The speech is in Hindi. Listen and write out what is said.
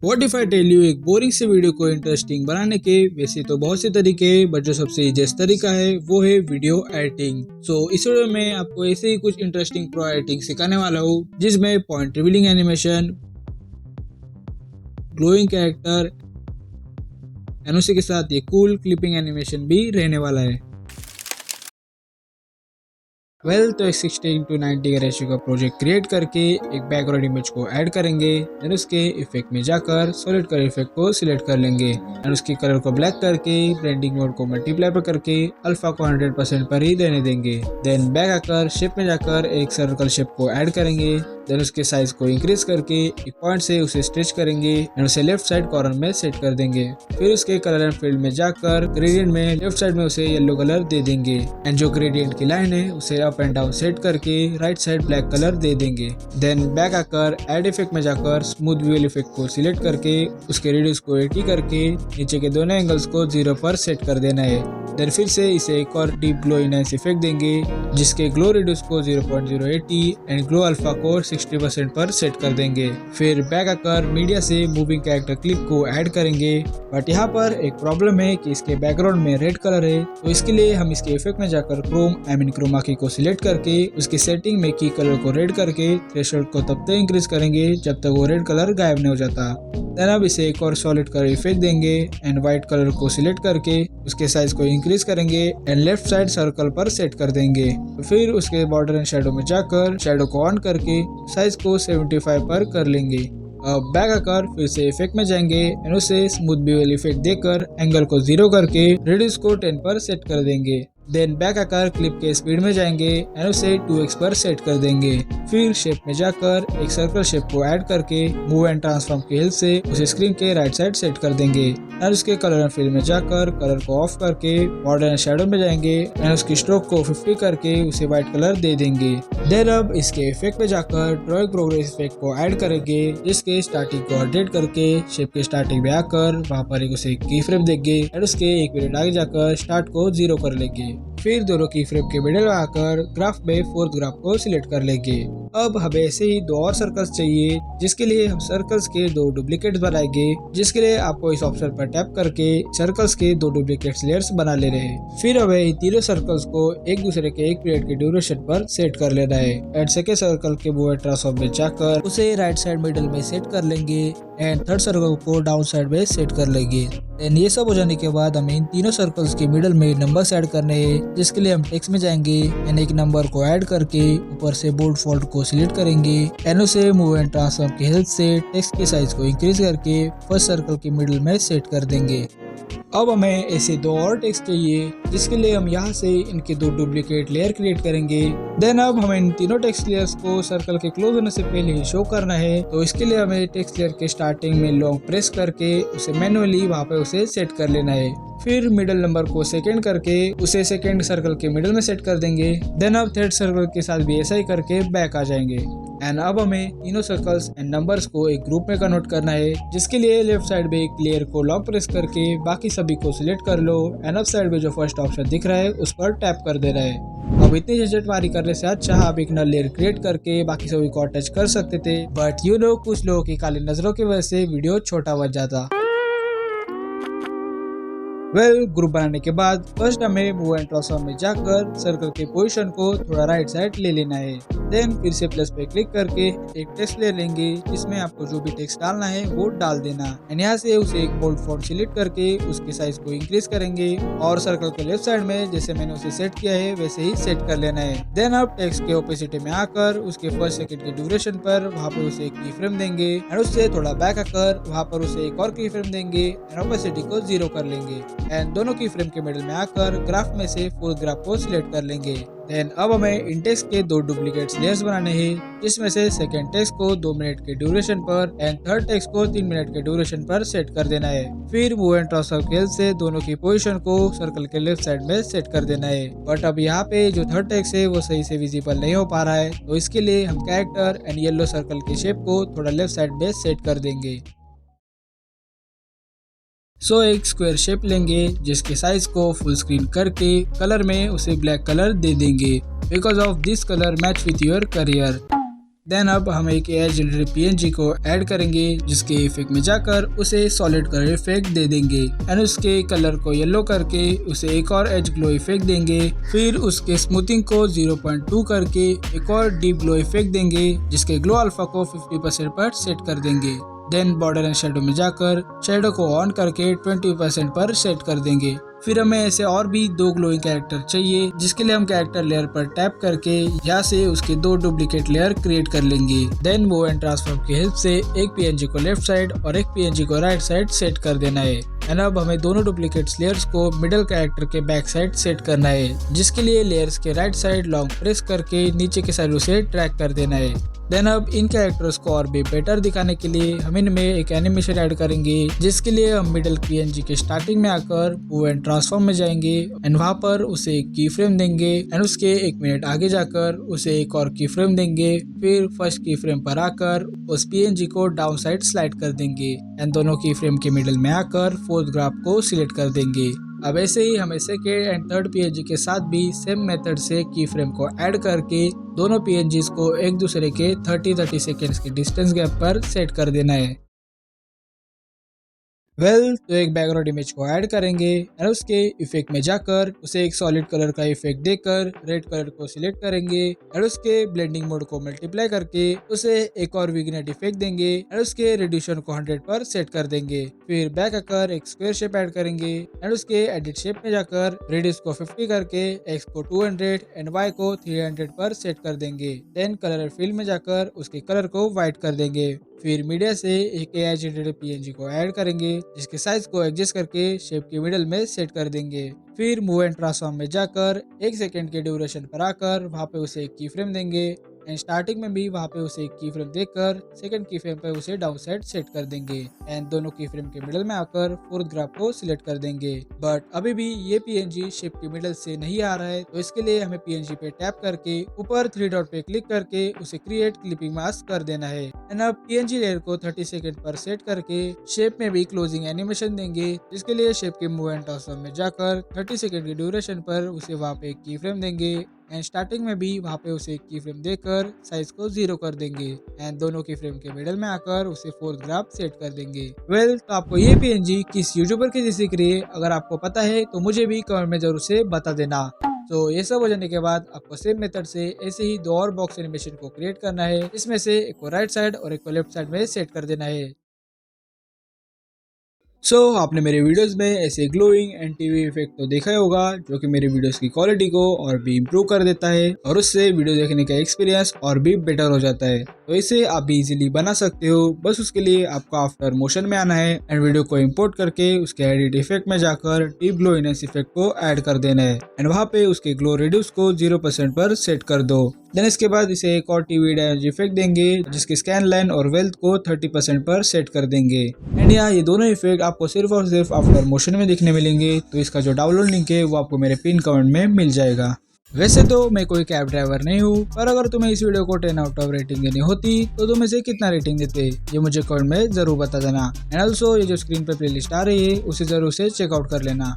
What if I tell you, एक बोरिंग से वीडियो को इंटरेस्टिंग बनाने के वैसे तो बहुत से तरीके हैं, बट जो सबसे इजीएस्ट तरीका है वो है वीडियो एडिटिंग। सो इस वीडियो में आपको ऐसे ही कुछ इंटरेस्टिंग प्रो एडिटिंग सिखाने वाला हूँ, जिसमें point revealing animation, glowing character and उसी के साथ ये कूल क्लिपिंग एनिमेशन भी रहने वाला है। तो एक 16:90 का रेशियो का प्रोजेक्ट क्रिएट करके एक बैकग्राउंड इमेज को ऐड करेंगे। देन उसके इफेक्ट में जाकर सॉलिड कलर इफेक्ट को सिलेक्ट कर लेंगे एंड उसकी कलर को ब्लैक करके ब्लेंडिंग मोड को मल्टीप्लाई पर करके अल्फा को 100% पर ही रहने देंगे। देन बैक आकर शेप में जाकर एक सर्कल शेप को ऐड करेंगे। देन उसके साइज को इंक्रीज करके एक पॉइंट से उसे स्ट्रेच करेंगे एंड उसे लेफ्ट साइड कॉर्नर में सेट कर देंगे। फिर उसके कलर एंड फील्ड में जाकर ग्रेडियंट में लेफ्ट साइड में उसे येलो कलर दे देंगे एंड जो ग्रेडियंट की लाइन है उसे अप एंड डाउन सेट करके राइट साइड ब्लैक कलर दे देंगे। देन बैक आकर एड इफेक्ट में जाकर स्मूथ व्हील इफेक्ट को सिलेक्ट करके उसके रेडियस को 80 करके नीचे के दोनों एंगल्स को 0 पर सेट कर देना है। देन फिर से इसे एक और डीप ग्लो इनहेंस इफेक्ट देंगे, जिसके ग्लो रेडियस को 0.080 एंड ग्लो अल्फा को 60% पर सेट कर देंगे। फिर बैक आकर मीडिया से मूविंग कैरेक्टर क्लिप को ऐड करेंगे, बट यहाँ पर एक प्रॉब्लम है कि इसके बैकग्राउंड में रेड कलर है, तो इसके लिए हम इसके इफेक्ट में जाकर क्रोमा की को सिलेक्ट करके उसकी सेटिंग में की कलर को रेड करके थ्रेशोल्ड को तब तक इंक्रीज करेंगे जब तक वो रेड कलर गायब नहीं हो जाता। देन अब इसे एक और सॉलिड कलर इफेक्ट देंगे एंड व्हाइट कलर को सिलेक्ट करके उसके साइज को इंक्रीज करेंगे एंड लेफ्ट साइड सर्कल पर सेट कर देंगे। फिर उसके बॉर्डर एंड शैडो में जाकर शैडो को ऑन करके साइज को 75 पर कर लेंगे। अब बैक आकर फिर से इफेक्ट में जाएंगे एंड उसे स्मूथ बेवल इफेक्ट देकर एंगल को 0 करके रेडियस को 10 पर सेट कर देंगे। देन बैक आकर क्लिप के स्पीड में जाएंगे एंड उसे 2x पर सेट कर देंगे। फिर शेप में जाकर एक सर्कल शेप को ऐड करके मूव एंड ट्रांसफॉर्म की हेल्प से उसे स्क्रीन के राइट साइड सेट कर देंगे एंड उसके कलर एंड फील्ड में जाकर कलर को ऑफ करके बॉर्डर एंड शैडो में जाएंगे एंड उसकी स्ट्रोक को 50 करके उसे व्हाइट कलर दे देंगे। देन अब इसके इफेक्ट में जाकर ड्रॉइंग प्रोग्रेस इफेक्ट को ऐड करेंगे, जिसके स्टार्टिंग को अपडेट करके शेप के स्टार्टिंग में आकर वहाँ पर एक उसे की फ्रेम देंगे एंड उसके 1 मिनट आगे जाकर स्टार्ट को 0 कर लेंगे। फिर दोनों की फ्रेम के मिडिल में आकर ग्राफ में फोर्थ ग्राफ को सिलेक्ट कर लेंगे। अब हमें ऐसे ही 2 और सर्कल्स चाहिए, जिसके लिए हम सर्कल्स के 2 डुप्लीकेट्स बनाएंगे, जिसके लिए आपको इस ऑप्शन पर टैप करके सर्कल्स के 2 डुप्लीकेट लेयर्स बना लेने हैं। फिर हमें इन तीनों सर्कल्स को एक दूसरे के 1 मिनट के ड्यूरेशन पर सेट कर लेना है एंड सेकेंड सर्कल के मूव एंड ट्रांसफॉर्म में जाकर उसे राइट साइड मिडिल में सेट कर लेंगे एंड थर्ड सर्कल को डाउन साइड में सेट कर लेंगे। एंड ये सब हो जाने के बाद हमें इन तीनों सर्कल्स के मिडिल में नंबर्स ऐड करने हैं, जिसके लिए हम टेक्स्ट में जाएंगे एंड एक नंबर को ऐड करके ऊपर से बोल्ड फॉन्ट को सिलेक्ट करेंगे एंड उसे मूव एंड ट्रांसफॉर्म की हेल्प से टेक्स्ट के साइज को इंक्रीज करके फर्स्ट सर्कल के मिडिल में सेट कर देंगे। अब हमें ऐसे 2 और टेक्स्ट चाहिए, जिसके लिए हम यहाँ से इनके 2 डुप्लीकेट लेयर क्रिएट करेंगे। देन अब हमें इन तीनों टेक्स्ट लेयर्स को सर्कल के क्लोज होने से पहले ही शो करना है, तो इसके लिए हमें टेक्स्ट लेयर के स्टार्टिंग में लॉन्ग प्रेस करके उसे मैनुअली वहाँ पे उसे सेट कर लेना है। फिर मिडिल नंबर को सेकंड करके उसे सेकंड सर्कल के मिडिल में सेट कर देंगे। देन अब थर्ड सर्कल के साथ भी ऐसा ही करके बैक आ जाएंगे एंड अब हमें तीनों सर्कल्स एंड नंबर्स को एक ग्रुप में कन्वर्ट करना है, जिसके लिए लेफ्ट साइड में एक लेयर को लॉन्ग प्रेस करके बाकी सभी को सिलेक्ट कर लो एंड अप साइड में जो फर्स्ट ऑप्शन दिख रहा है उस पर टैप कर देना है। अब इतनी झंझटमारी करने से अच्छा आप एक नया लेयर क्रिएट करके बाकी सभी को अटैच कर सकते थे, बट कुछ लोगों की काली नजरों की वजह से वीडियो छोटा बच जाता। ग्रुप बनाने के बाद फर्स्ट हमें मूव एंड ट्रांसफॉर्म में जाकर सर्कल के पोजीशन को थोड़ा राइट साइड ले लेना है। देन फिर से प्लस पे क्लिक करके एक टेक्स्ट ले लेंगे, जिसमें आपको जो भी टेक्स्ट डालना है वो डाल देना एंड यहाँ से उसे एक बोल्ड फॉन्ट सिलेक्ट करके उसके साइज को इंक्रीज करेंगे और सर्कल के लेफ्ट साइड में जैसे मैंने उसे सेट किया है वैसे ही सेट कर लेना है। देन अब टेक्स्ट के ओपेसिटी में आकर उसके फर्स्ट सेकंड के ड्यूरेशन पर वहाँ पे उसे एक की फ्रेम देंगे एंड उससे थोड़ा बैक आकर वहाँ पर उसे एक और की फ्रेम देंगे एंड ओपेसिटी को 0 कर लेंगे एंड दोनों की फ्रेम के मिडिल में आकर ग्राफ में से फुल ग्राफ को सिलेक्ट कर लेंगे। देन अब हमें इन टेक्स्ट के 2 डुप्लीकेट लेयर्स बनाने हैं, जिसमें से सेकंड टेक्स्ट को 2 मिनट के ड्यूरेशन पर एंड थर्ड टेक्स्ट को 3 मिनट के ड्यूरेशन पर सेट कर देना है। फिर मूव एंड ट्रांसफॉर्म की हेल्प से दोनों की पोजीशन को सर्कल के लेफ्ट साइड में सेट कर देना है, बट अब यहाँ पे जो थर्ड टेक्स्ट है वो सही से विजिबल नहीं हो पा रहा है, तो इसके लिए हम कैरेक्टर एंड येलो सर्कल की शेप को थोड़ा लेफ्ट साइड में सेट कर देंगे। एक स्क्वायर शेप लेंगे, जिसके साइज को फुल स्क्रीन करके कलर में उसे ब्लैक कलर दे देंगे, because of this colour match with your career. Then अब हम एक AI जनरेटेड PNG को ऐड करेंगे जिसके इफेक्ट में जाकर उसे सॉलिड कलर इफेक्ट दे देंगे एंड उसके कलर को येलो करके उसे एक और एज ग्लो इफेक्ट देंगे। फिर उसके स्मूथिंग को 0.2 करके एक और डीप ग्लो इफेक्ट देंगे जिसके ग्लो अल्फा को 50% पर सेट कर देंगे। देन बॉर्डर एंड शेडो में जाकर शेडो को ऑन करके 20% पर सेट कर देंगे। फिर हमें ऐसे और भी 2 ग्लोइंग कैरेक्टर चाहिए जिसके लिए हम कैरेक्टर लेयर पर टैप करके यहाँ से उसके 2 डुप्लीकेट लेयर क्रिएट कर लेंगे। देन मूव एंड ट्रांसफॉर्म की हेल्प से एक PNG को लेफ्ट साइड और एक PNG को राइट साइड सेट कर देना है एंड अब हमें दोनों डुप्लीकेट लेयर्स को मिडल कैरेक्टर के बैक साइड सेट करना है जिसके लिए लेयर्स के राइट साइड लॉन्ग प्रेस करके नीचे के साइड उसे ट्रैक कर देना है। देन अब इन कैरेक्टर्स को और भी बेटर दिखाने के लिए हम इनमें एक एनिमेशन ऐड करेंगे जिसके लिए हम मिडल PNG के स्टार्टिंग में आकर मूव एंड ट्रांसफॉर्म में जाएंगे एंड वहां पर उसे एक की फ्रेम देंगे एंड उसके 1 मिनट आगे जाकर उसे एक और की फ्रेम देंगे। फिर फर्स्ट की फ्रेम पर आकर उस PNG को डाउन साइड स्लाइड कर देंगे एंड दोनों की फ्रेम के मिडल में आकर फोर्थ ग्राफ को सिलेक्ट कर देंगे। अब ऐसे ही हमें सेकेंड एंड थर्ड PNG के साथ भी सेम मेथड से की फ्रेम को ऐड करके दोनों PNGs को एक दूसरे के 30-30 सेकेंड्स के डिस्टेंस गैप पर सेट कर देना है। तो एक बैकग्राउंड इमेज को ऐड करेंगे और उसके इफेक्ट में जाकर उसे एक सॉलिड कलर का इफेक्ट देकर रेड कलर को सिलेक्ट करेंगे और उसके ब्लेंडिंग मोड को मल्टीप्लाई करके उसे एक और विग्नेट इफेक्ट देंगे और उसके रेडिएशन को 100 पर सेट कर देंगे। फिर बैक आकर एक स्क्वायर शेप ऐड करेंगे और उसके एडिट शेप में जाकर रेडियस को 50 करके एक्स को 200 एंड वाई को 300 पर सेट कर देंगे। देन कलर फील्ड में जाकर उसके कलर को व्हाइट कर देंगे। फिर मीडिया से एक AI जनरेटेड PNG को ऐड करेंगे जिसके साइज को एडजस्ट करके शेप के मिडल में सेट कर देंगे। फिर मूव एंड ट्रांसफॉर्म में जाकर 1 सेकंड के ड्यूरेशन पर आकर वहां पे उसे एक की फ्रेम देंगे एंड स्टार्टिंग में भी वहां पे उसे एक की फ्रेम देकर सेकंड की फ्रेम पे उसे डाउन साइड सेट कर देंगे एंड दोनों की फ्रेम के मिडल में आकर फोर्थ ग्राफ को सिलेक्ट कर देंगे। बट अभी भी ये PNG शेप के मिडल से नहीं आ रहा है तो इसके लिए हमें PNG पे टैप करके ऊपर 3 डॉट पे क्लिक करके उसे क्रिएट क्लिपिंग मास्क कर देना है एंड अब PNG लेयर को 30 सेकंड पर सेट करके शेप में भी क्लोजिंग एनिमेशन देंगे जिसके लिए शेप के मूव एंड ट्रांसफॉर्म में जाकर 30 सेकंड की ड्यूरेशन पर उसे वहां पे एक की फ्रेम देंगे एंड स्टार्टिंग में भी वहां पे उसे एक की फ्रेम देकर साइज को 0 कर देंगे एंड दोनों की फ्रेम के मिडल में आकर उसे फोर्थ ग्राफ सेट कर देंगे। तो आपको ये PNG किस यूट्यूबर की जैसी दिख रही है अगर आपको पता है तो मुझे भी कमेंट में जरूर से बता देना। तो ये सब हो जाने के बाद आपको सेम मेथड से ऐसे ही 2 और बॉक्स एनिमेशन को क्रिएट करना है। इसमें से एक को राइट साइड और एक को लेफ्ट साइड में सेट कर देना है। आपने मेरे वीडियोस में ऐसे ग्लोइंग एंड टीवी इफेक्ट तो देखा ही होगा जो कि मेरे वीडियोस की क्वालिटी को और भी इम्प्रूव कर देता है और उससे वीडियो देखने का एक्सपीरियंस और भी बेटर हो जाता है। तो इसे आप भी इजीली बना सकते हो। बस उसके लिए आपको आफ्टर मोशन में आना है एंड वीडियो को इम्पोर्ट करके उसके एडिट इफेक्ट में जाकर डीप ग्लो इनहेंस इफेक्ट को ऐड कर देना है एंड वहाँ पे उसके ग्लो रेडियस को 0% पर सेट कर दो। देन इसके बाद इसे एक और टीवी डैमेज इफेक्ट देंगे जिसकी स्कैन लाइन और वेल्थ को 30% पर सेट कर देंगे एंड यहाँ ये दोनों इफेक्ट आपको सिर्फ और सिर्फ आफ्टर मोशन में दिखने मिलेंगे। तो इसका जो डाउनलोड लिंक है वो आपको मेरे पिन कमेंट में मिल जाएगा। वैसे तो मैं कोई कैब ड्राइवर नहीं हूँ पर अगर तुम्हें इस वीडियो को 10 आउट ऑफ रेटिंग देनी होती तो तुम इसे कितना रेटिंग देते ये मुझे कमेंट में जरूर बता देना एंड ऑल्सो ये जो स्क्रीन पे प्लेलिस्ट आ रही है उसे जरूर से चेकआउट कर लेना।